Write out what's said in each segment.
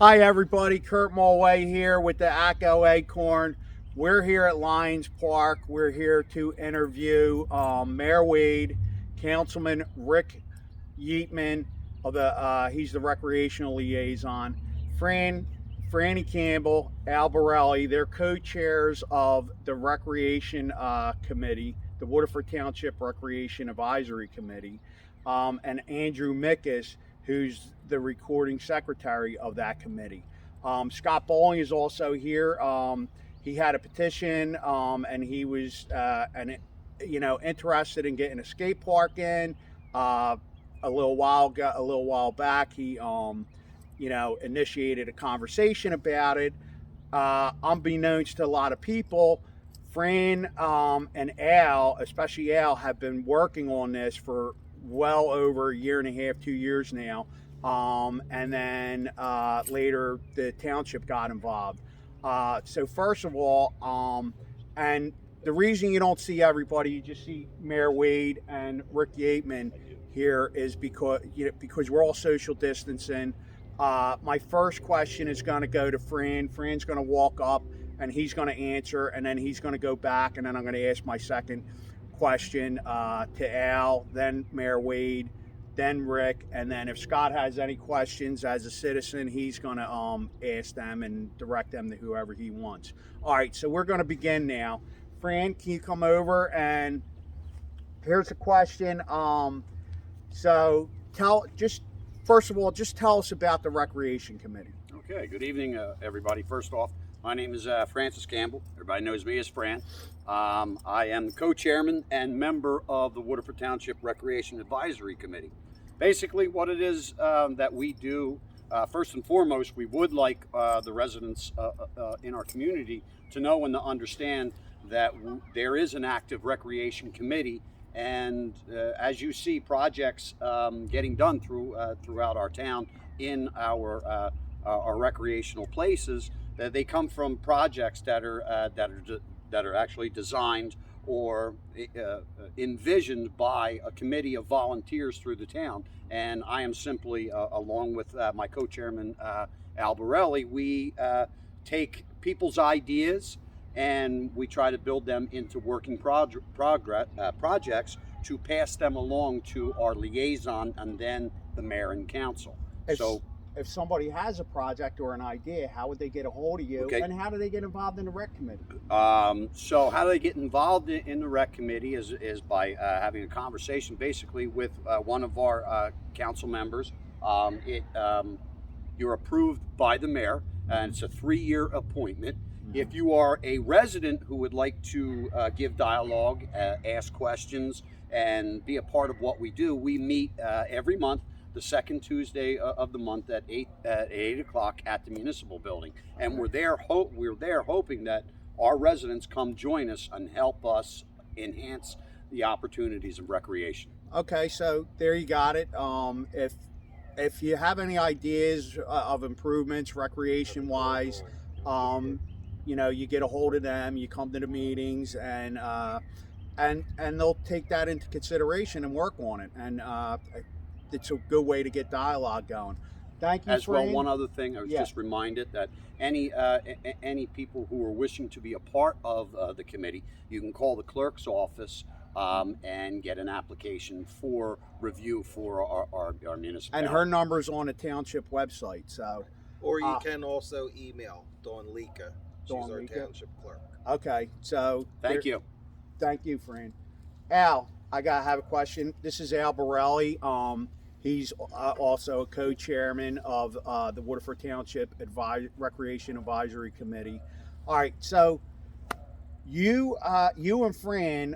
Hi everybody, Kurt Mulway here with the Atco Acorn. We're here at Lions Park. We're here to interview Mayor Wade, Councilman Rick Yeatman, he's the recreational liaison, Franny Campbell, Al Borrelli. They're co-chairs of the Recreation Committee, the Waterford Township Recreation Advisory Committee, and Andrew Mickus, who's the recording secretary of that committee. Scott Bowling is also here. He had a petition, and he was interested in getting a skate park in. A little while back, he initiated a conversation about it. Unbeknownst to a lot of people, Fran and Al, especially Al, have been working on this for well over a year and a half, 2 years now. And then later the township got involved. So first of all, and the reason you don't see everybody, you just see Mayor Wade and Rick Yeatman here, is because we're all social distancing. My first question is going to go to Fran. Fran's going to walk up and he's going to answer, and then he's going to go back, and then I'm going to ask my second question to Al, then Mayor Wade, then Rick, and then if Scott has any questions as a citizen, he's going to ask them and direct them to whoever he wants. All right, so we're going to begin now. Fran, can you come over? And here's a question. So first of all, just tell us about the Recreation Committee. Okay, good evening, everybody. First off, my name is Francis Campbell. Everybody knows me as Fran. I am the co-chairman and member of the Waterford Township Recreation Advisory Committee. Basically, what it is that we do, first and foremost, we would like the residents in our community to know and to understand that there is an active recreation committee, and as you see projects getting done throughout our town in our recreational places, that they come from projects that are actually designed or envisioned by a committee of volunteers through the town. And I am simply, along with my co-chairman Al Borrelli, we take people's ideas and we try to build them into working projects to pass them along to our liaison and then the mayor and council. If somebody has a project or an idea, how would they get a hold of you? Okay. And how do they get involved in the rec committee? So how do they get involved in the rec committee is by having a conversation basically with one of our council members. You're approved by the mayor, and it's a 3-year appointment. Mm-hmm. If you are a resident who would like to give dialogue, ask questions, and be a part of what we do, we meet every month, the second Tuesday of the month at 8 o'clock at the municipal building, and we're there hoping that our residents come join us and help us enhance the opportunities of recreation. Okay, so there you got it. If you have any ideas of improvements recreation wise, you get a hold of them. You come to the meetings, and they'll take that into consideration and work on it. And it's a good way to get dialogue going. Thank you, As Fran. well, one other thing, I was just reminded that any people who are wishing to be a part of the committee, you can call the clerk's office and get an application for review for our municipality. And her number's on the township website. So, or you can also email Dawn Lika. She's our township clerk. Okay, so thank you, Fran. Al, I have a question. This is Al Borrelli. He's also a co-chairman of the Waterford Township Recreation Advisory Committee. All right, so you and Fran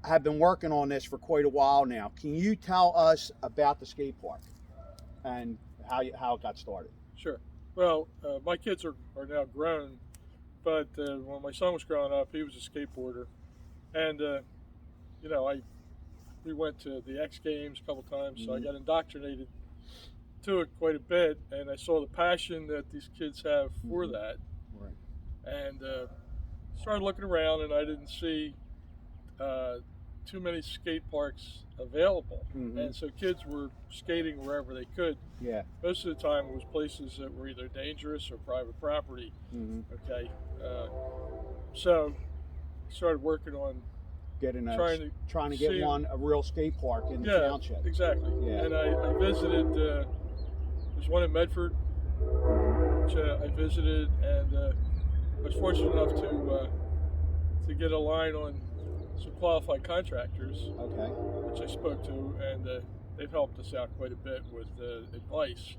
have been working on this for quite a while now. Can you tell us about the skate park and how it got started? Sure. Well, my kids are now grown, but when my son was growing up, he was a skateboarder, and we went to the X Games a couple times, so I got indoctrinated to it quite a bit, and I saw the passion that these kids have for that, and started looking around, and I didn't see too many skate parks available, and so kids were skating wherever they could. Yeah. Most of the time, it was places that were either dangerous or private property. Okay, so started working on Getting trying to see- get a real skate park in the township. Exactly. Yeah. And I visited. There's one in Medford, which I visited, and I was fortunate enough to get a line on some qualified contractors, Okay. which I spoke to, and they've helped us out quite a bit with advice.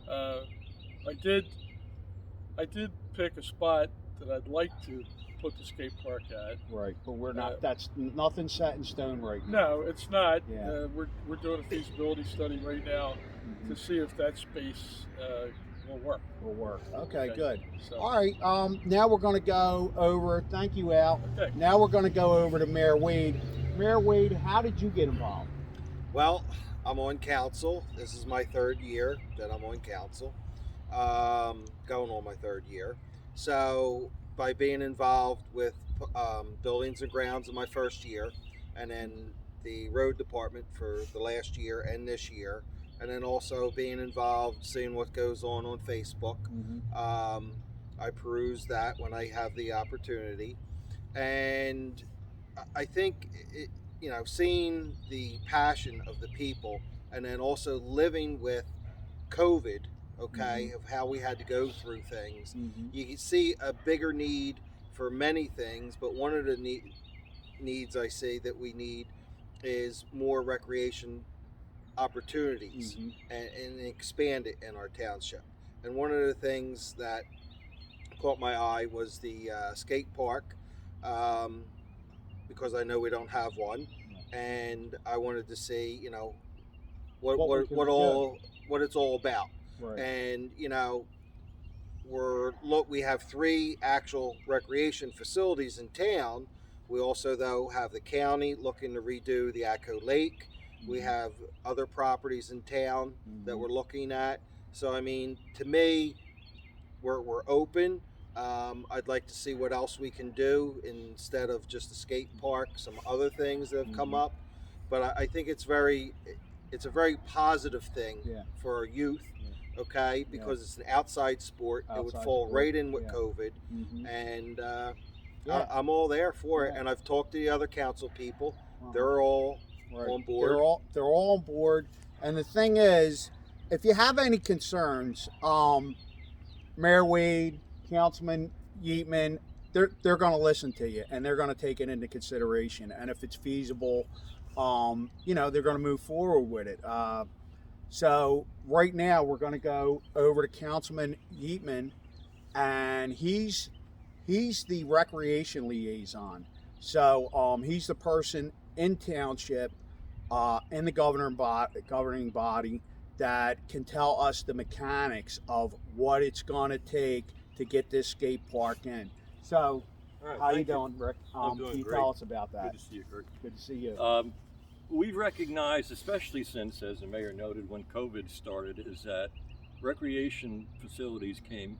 I did pick a spot that I'd like to put the skate park at. Right, but we're not. That's nothing set in stone right now. No, it's not. Yeah. We're doing a feasibility study right now to see if that space will work. Will work. Okay, Okay. good. So, All right. Now we're going to go over. Thank you, Al. okay. Now we're going to go over to Mayor Wade. Mayor Wade, how did you get involved? Well, I'm on council. This is my 3rd year that I'm on council. Going on my 3rd year. So by being involved with buildings and grounds in my 1st year, and then the road department for the last year and this year, and then also being involved, seeing what goes on Facebook. I peruse that when I have the opportunity, and I think seeing the passion of the people, and then also living with COVID, of how we had to go through things. You can see a bigger need for many things, but one of the needs I see that we need is more recreation opportunities and expand it in our township. And one of the things that caught my eye was the skate park, because I know we don't have one, and I wanted to see what it's all about. Right. And we have 3 actual recreation facilities in town. We also though have the county looking to redo the Atco Lake. We have other properties in town that we're looking at. So I mean, to me, we're open. I'd like to see what else we can do instead of just a skate park, some other things that have come up. But I think it's a very positive thing for our youth, because it's an outside sport. It would fall right in with COVID, and I'm all there for it. And I've talked to the other council people; they're all on board. They're all on board. And the thing is, if you have any concerns, Mayor Wade, Councilman Eatman, they're going to listen to you, and they're going to take it into consideration. And if it's feasible, they're going to move forward with it. So right now we're going to go over to Councilman Eatman, and he's the recreation liaison. So he's the person in township, in the governing body, that can tell us the mechanics of what it's going to take to get this skate park in. So, right, how you doing, Rick? I'm doing Can you great. tell us about that? Good to see you, Kurt. Good to see you. We've recognized, especially since, as the mayor noted, when COVID started, is that recreation facilities came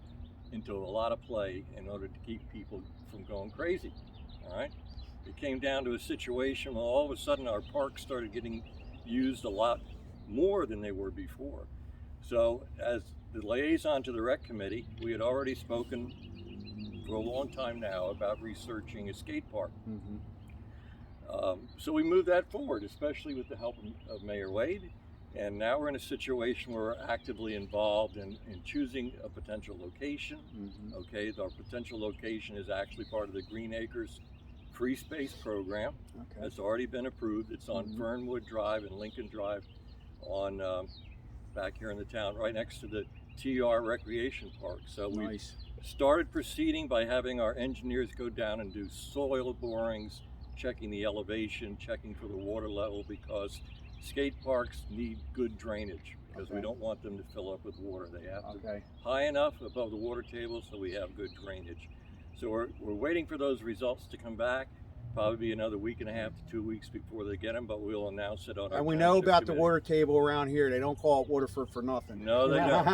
into a lot of play in order to keep people from going crazy, all right? It came down to a situation where all of a sudden our parks started getting used a lot more than they were before. So as the liaison to the rec committee, we had already spoken for a long time now about researching a skate park. So we moved that forward, especially with the help of Mayor Wade. And now we're in a situation where we're actively involved in choosing a potential location. Okay, our potential location is actually part of the Green Acres Free Space Program. Okay. That's already been approved. It's on Fernwood Drive and Lincoln Drive on back here in the town, right next to the TR Recreation Park. So we started proceeding by having our engineers go down and do soil borings, checking the elevation, checking for the water level, because skate parks need good drainage, because we don't want them to fill up with water. They have to be high enough above the water table so we have good drainage. So we're waiting for those results to come back. Probably be another week and a half to 2 weeks before they get them, but we'll announce it on our And we know township about committee. the water table around here. They don't call it Waterford for nothing. No, they don't.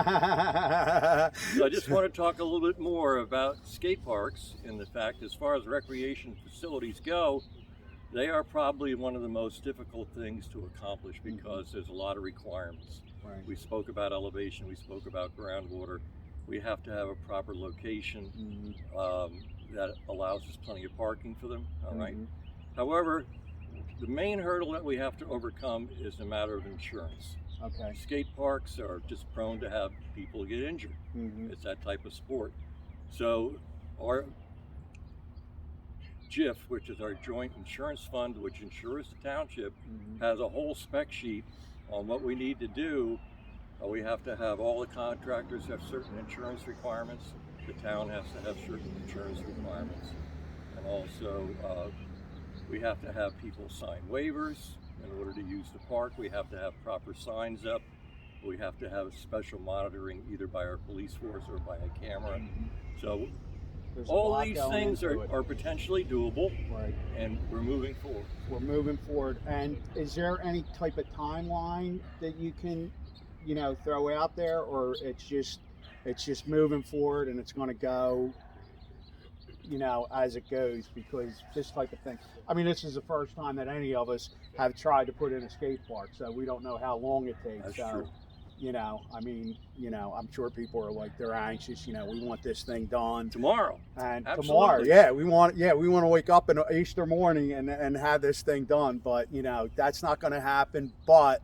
So I just want to talk a little bit more about skate parks and the fact, as far as recreation facilities go, They are probably one of the most difficult things to accomplish because there's a lot of requirements. Right. We spoke about elevation, we spoke about groundwater. We have to have a proper location that allows us plenty of parking for them, all right? However, the main hurdle that we have to overcome is the matter of insurance. Okay. Skate parks are just prone to have people get injured. It's that type of sport. So our JIF, which is our joint insurance fund, which insures the township, has a whole spec sheet on what we need to do. We have to have all the contractors have certain insurance requirements. The town has to have certain insurance requirements. And also, we have to have people sign waivers in order to use the park. We have to have proper signs up. We have to have special monitoring either by our police force or by a camera. So There's all these things are potentially doable, right, and we're moving forward. We're moving forward. And is there any type of timeline that you can, you know, throw out there, or it's just moving forward and it's going to go, you know, as it goes? Because this type of thing, I mean, this is the first time that any of us have tried to put in a skate park, so we don't know how long it takes. That's so true. you know, I mean, you know, I'm sure people are like, they're anxious, you know, we want this thing done Tomorrow. and Absolutely. tomorrow, we want to wake up in Easter morning and have this thing done. But, you know, that's not going to happen. But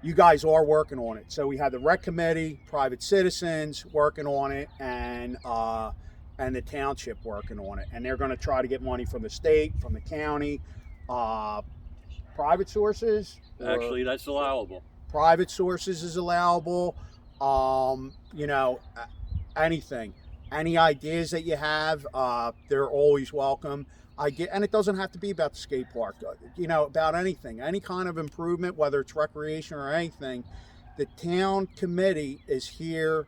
you guys are working on it. So we have the rec committee, private citizens working on it, and the township working on it. And they're going to try to get money from the state, from the county, private sources. Actually, that's allowable. Private sources is allowable. You know, anything, any ideas that you have, they're always welcome. And it doesn't have to be about the skate park. You know, about anything, any kind of improvement, whether it's recreation or anything. The town committee is here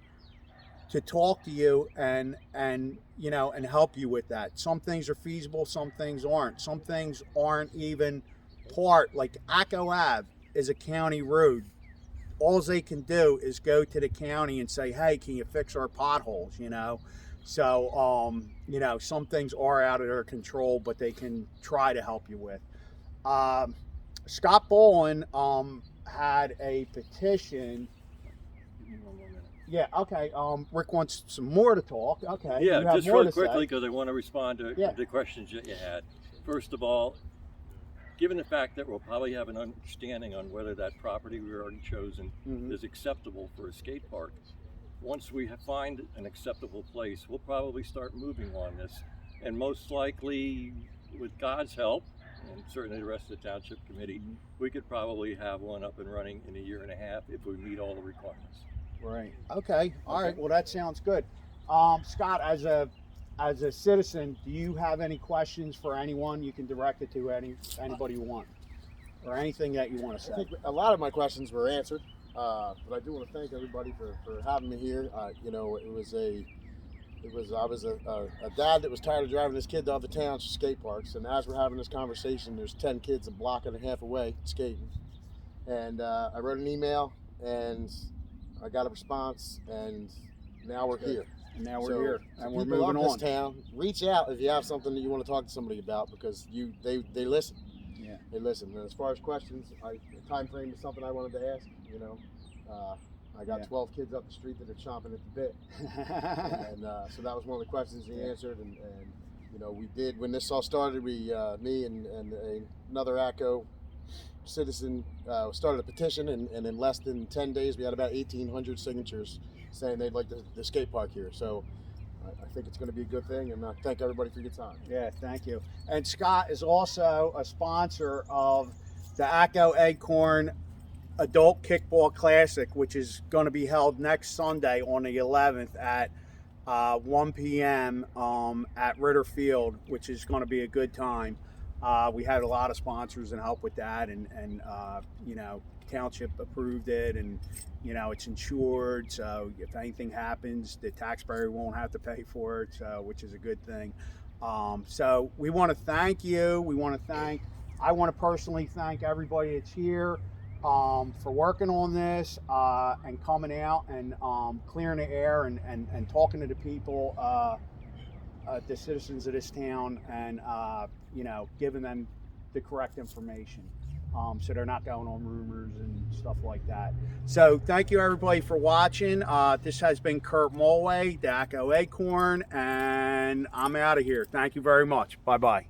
to talk to you and you know, and help you with that. Some things are feasible, some things aren't. Some things aren't even part, like Atco Ave is a county road. All they can do is go to the county and say, hey, can you fix our potholes, you know? So, you know, some things are out of their control, but they can try to help you with. Scott Bolin had a petition. Yeah, okay. Rick wants some more to talk. Okay. Yeah, you have just more real to quickly, say. because I want to respond to Yeah. the questions that you had. First of all, given the fact that we'll probably have an understanding on whether that property we've already chosen is acceptable for a skate park, once we find an acceptable place, we'll probably start moving on this. And most likely, with God's help, and certainly the rest of the township committee, we could probably have one up and running in 1.5 years if we meet all the requirements. Right. Okay. All right. Well, that sounds good. Scott, as a citizen, do you have any questions for anyone? You can direct it to anybody you want, or anything that you want to say. I think a lot of my questions were answered, but I do want to thank everybody for having me here. You know, I was a dad that was tired of driving his kid to other towns to skate parks, and as we're having this conversation, there's 10 kids a block and a half away skating, and I wrote an email and I got a response, and now we're here. And now we're here, and we're people moving of on. this town, reach out if you have something that you want to talk to somebody about, because they listen. Yeah. They listen. And as far as questions, the time frame is something I wanted to ask. You know, I got 12 kids up the street that are chomping at the bit, and so that was one of the questions he answered. And you know, we did when this all started. Me and another Atco citizen started a petition, and in less than 10 days we had about 1,800 signatures saying they'd like the skate park here. So I think it's going to be a good thing, and I thank everybody for your time. Yeah, thank you. And Scott is also a sponsor of the Atco Acorn Adult Kickball Classic, which is going to be held next Sunday on the 11th at 1 p.m. At Ritter Field, which is going to be a good time. We had a lot of sponsors and help with that, and you know, township approved it, and you know, it's insured, so if anything happens, the taxpayer won't have to pay for it, so which is a good thing. So we want to thank you. I want to personally thank everybody that's here for working on this and coming out and clearing the air and talking to the people the citizens of this town and you know, giving them the correct information. So they're not going on rumors and stuff like that. So thank you everybody for watching. This has been Kurt Mulway, the Atco Acorn, and I'm out of here. Thank you very much. Bye-bye.